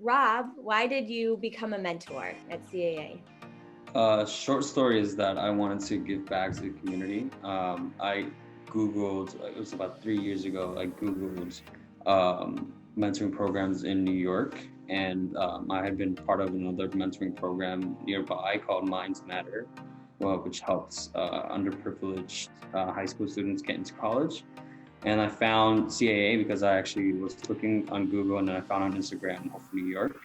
Rob, why did you become a mentor at CAA? Short story is that I wanted to give back to the community. I Googled, it was about 3 years ago, I Googled mentoring programs in New York. And I had been part of another mentoring program nearby called Minds Matter, which helps underprivileged high school students get into college. And I found CAA because I actually was looking on Google and then I found on Instagram of New York.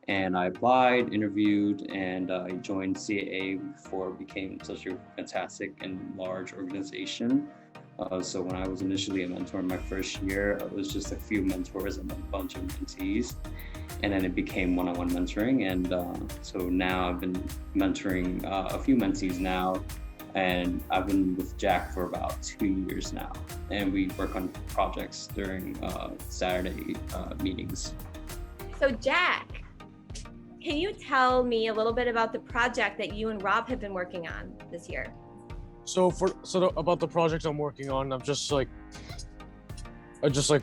And I applied, interviewed, and I joined CAA before it became such a fantastic and large organization. So when I was initially a mentor in my first year, it was just a few mentors and a bunch of mentees. And then it became one-on-one mentoring. And so now I've been mentoring a few mentees now. And I've been with Jack for about 2 years now. And we work on projects during Saturday meetings. So Jack, can you tell me a little bit about the project that you and Rob have been working on this year? About the project I'm working on, I'm just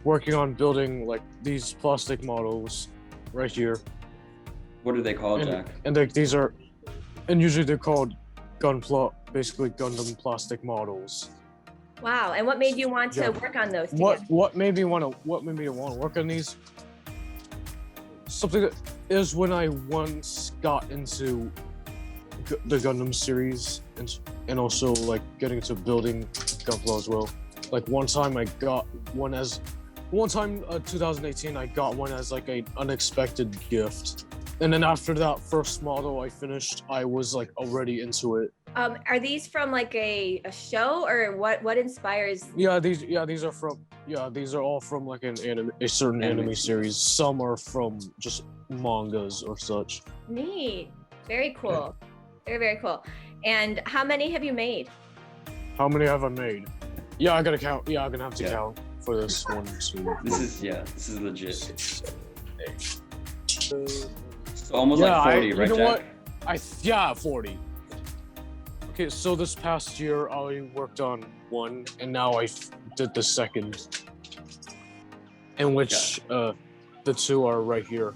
working on building like these plastic models right here. What are they called, Jack? And like usually they're called basically Gundam plastic models. Wow, and what made you want to work on those together? What made me want to work on these? Something that is when I once got into the Gundam series and also like getting into building Gunpla as well. Like one time 2018 I got one as like an unexpected gift. And then after that first model I finished, I was like already into it. Are these from like a show or what inspires? These are all from like a certain anime series. Some are from just mangas or such. Neat. Very cool. Very, very cool. And how many have you made? How many have I made? Yeah, I gotta count. Yeah, I'm gonna have to count for this one. This is legit. So almost like 40, right, Jack? 40. Okay, so this past year I worked on one, and now I did the second, in which the two are right here.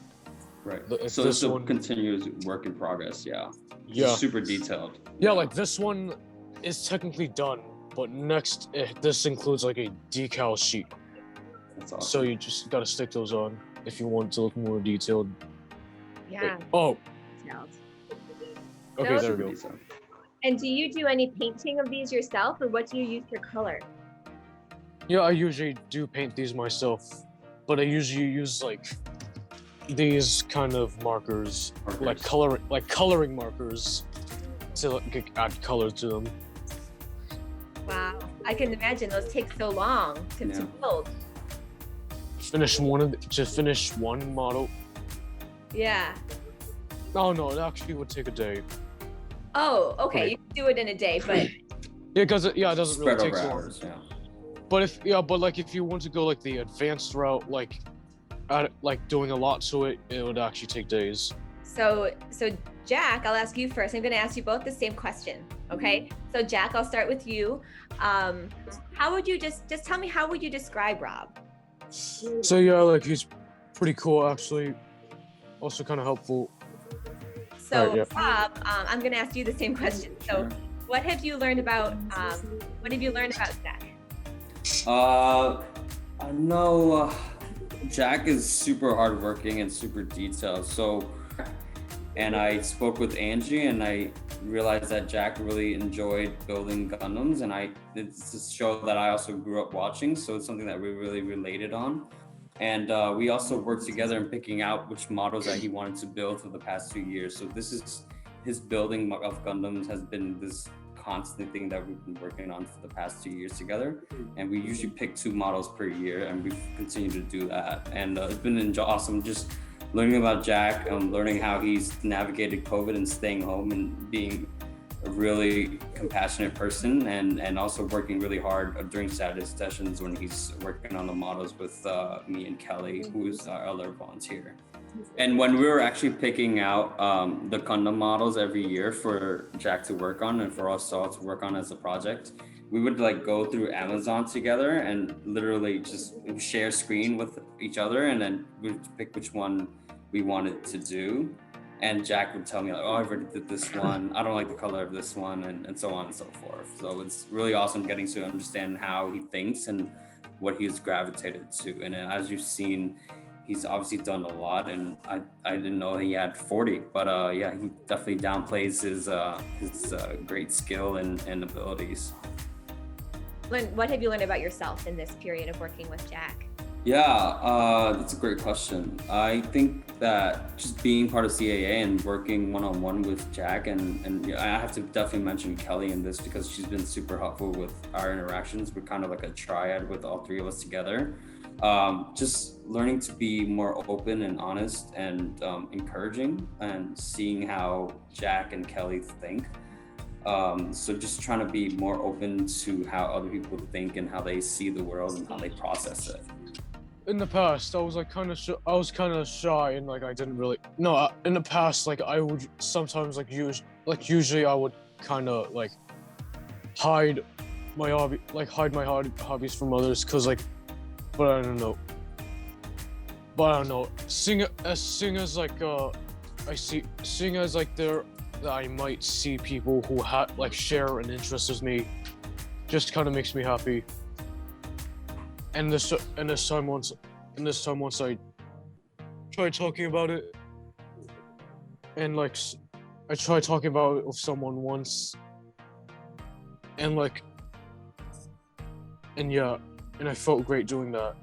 Right. So this is a continuous work in progress. Yeah. Yeah. Super detailed. Yeah, like this one is technically done, but next this includes like a decal sheet. That's awesome. So you just gotta stick those on if you want to look more detailed. Yeah. Wait. Oh. Okay, there we go. And do you do any painting of these yourself, or what do you use for color? Yeah, I usually do paint these myself, but I usually use like these kind of markers. like coloring markers to like, add color to them. Wow, I can imagine those take so long to build. Finish one model. Yeah. Oh no, it actually would take a day. Oh, okay. You can do it in a day, but because it doesn't really take so long. Hours, yeah. But if you want to go like the advanced route, like doing a lot to it, it would actually take days. So Jack, I'll ask you first. I'm going to ask you both the same question. Okay. So Jack, I'll start with you. How would you just tell me, how would you describe Rob? So yeah, like he's pretty cool actually. Also kind of helpful. So Rob, I'm going to ask you the same question. So what have you learned about Jack? I know Jack is super hardworking and super detailed. And I spoke with Angie and I realized that Jack really enjoyed building Gundams, and it's a show that I also grew up watching, so it's something that we really related on. And we also worked together in picking out which models that he wanted to build for the past 2 years. So this is his building of Gundams has been this constant thing that we've been working on for the past 2 years together. And we usually pick 2 models per year, and we've continued to do that. And it's been awesome just learning about Jack and learning how he's navigated COVID and staying home and being a really compassionate person, and also working really hard during Saturday sessions when he's working on the models with me and Kelly, who's our other volunteer. And when we were actually picking out the Gundam models every year for Jack to work on and for us all to work on as a project, we would like go through Amazon together and literally just share screen with each other, and then we'd pick which one we wanted to do. And Jack would tell me, like, oh, I've already did this one. I don't like the color of this one, and so on and so forth. So it's really awesome getting to understand how he thinks and what he's gravitated to. And as you've seen, he's obviously done a lot, and I didn't know he had 40, but yeah, he definitely downplays his great skill and abilities. What have you learned about yourself in this period of working with Jack? Yeah, that's a great question. I think that just being part of CAA and working one-on-one with Jack, and I have to definitely mention Kelly in this because she's been super helpful with our interactions. We're kind of like a triad with all three of us together. Just learning to be more open and honest and encouraging, and seeing how Jack and Kelly think. So just trying to be more open to how other people think and how they see the world and how they process it. In the past, I was like kind of shy and like I didn't really. No, in the past, like I would sometimes usually I would kind of like hide my hobbies from others, cause like, but I don't know. Seeing as like there that I might see people who share an interest with me, just kind of makes me happy. And this time once I tried talking about it, and like I tried talking about it with someone once, and I felt great doing that.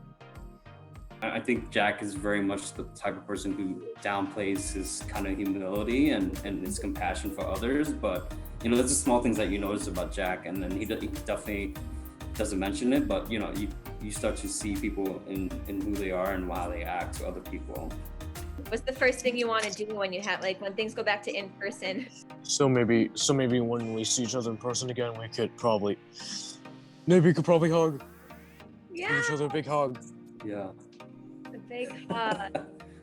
I think Jack is very much the type of person who downplays his kind of humility and his compassion for others, but there's the small things that you notice about Jack, and then he definitely doesn't mention it, but you start to see people in who they are and how they act to other people. What's the first thing you want to do when you have when things go back to in person? So maybe when we see each other in person again, we could probably hug. Yeah. Give each other a big hug. Yeah. A big hug.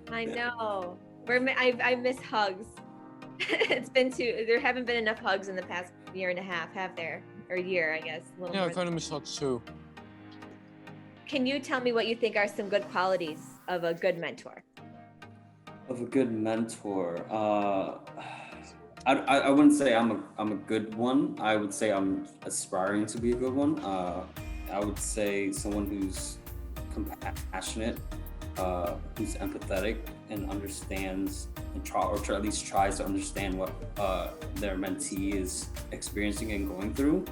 I know. I miss hugs. There haven't been enough hugs in the past year and a half, have there? Or year, I guess. Yeah, I kind of miss hugs too. Can you tell me what you think are some good qualities of a good mentor? Of a good mentor, I wouldn't say I'm a good one. I would say I'm aspiring to be a good one. I would say someone who's compassionate, who's empathetic, and understands or at least tries to understand what their mentee is experiencing and going through.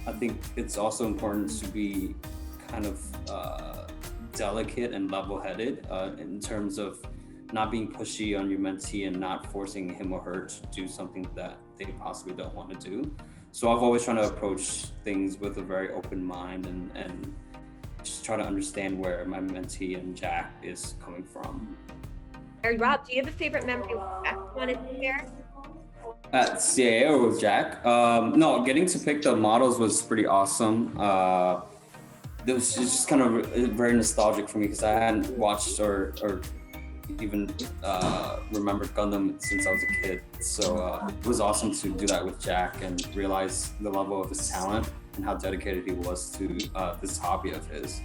I think it's also important to be kind of delicate and level-headed in terms of not being pushy on your mentee and not forcing him or her to do something that they possibly don't want to do. So I've always tried to approach things with a very open mind and just try to understand where my mentee and Jack is coming from. Rob, do you have a favorite memory you wanted to share? At CAA or with Jack? No, getting to pick the models was pretty awesome. It was just kind of very nostalgic for me because I hadn't watched or even remembered Gundam since I was a kid. So it was awesome to do that with Jack and realize the level of his talent and how dedicated he was to this hobby of his.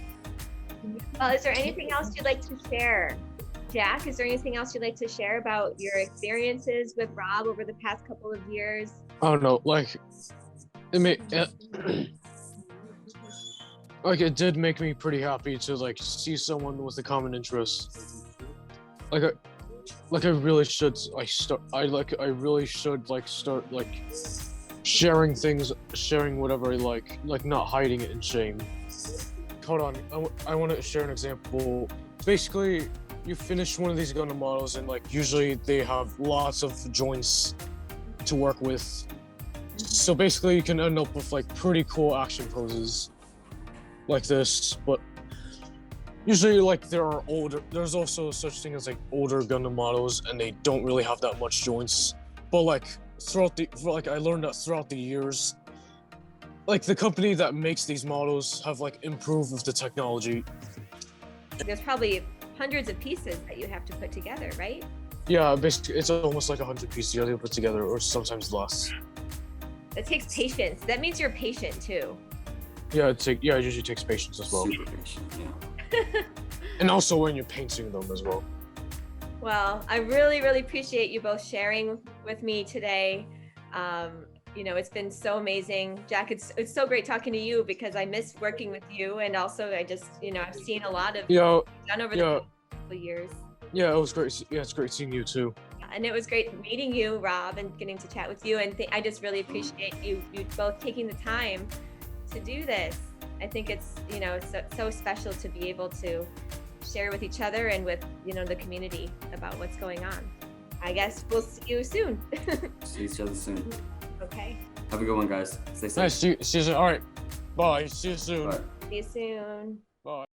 Is there anything else you'd like to share? Jack, is there anything else you'd like to share about your experiences with Rob over the past couple of years? I don't know, it did make me pretty happy to see someone with a common interest. I really should start sharing whatever I like not hiding it in shame. Hold on, I want to share an example. Basically, you finish one of these Gundam models and usually they have lots of joints to work with. So basically you can end up with pretty cool action poses like this, but usually there's also such thing as older Gundam models and they don't really have that much joints. But I learned that throughout the years, the company that makes these models have improved with the technology. There's probably hundreds of pieces that you have to put together, right? Yeah, basically it's almost 100 pieces you have to put together, or sometimes less. It takes patience. That means you're patient too. Yeah, it usually takes patience as well. Super patient, yeah. And also when you're painting them as well. Well, I really, really appreciate you both sharing with me today. You know, it's been so amazing. Jack, it's so great talking to you because I miss working with you. And also I just, you know, I've seen a lot of Yo, done over the yo, past couple of years. yeah, it was great. Yeah, it's great seeing you too. And it was great meeting you, Rob, and getting to chat with you. And I just really appreciate you both taking the time to do this. I think it's, you know, so special to be able to share with each other and with, you know, the community about what's going on. I guess we'll see you soon. See each other soon. Okay. Have a good one, guys. Stay safe. Nice. See you soon. All right. Bye. See you soon. Bye. See you soon. Bye.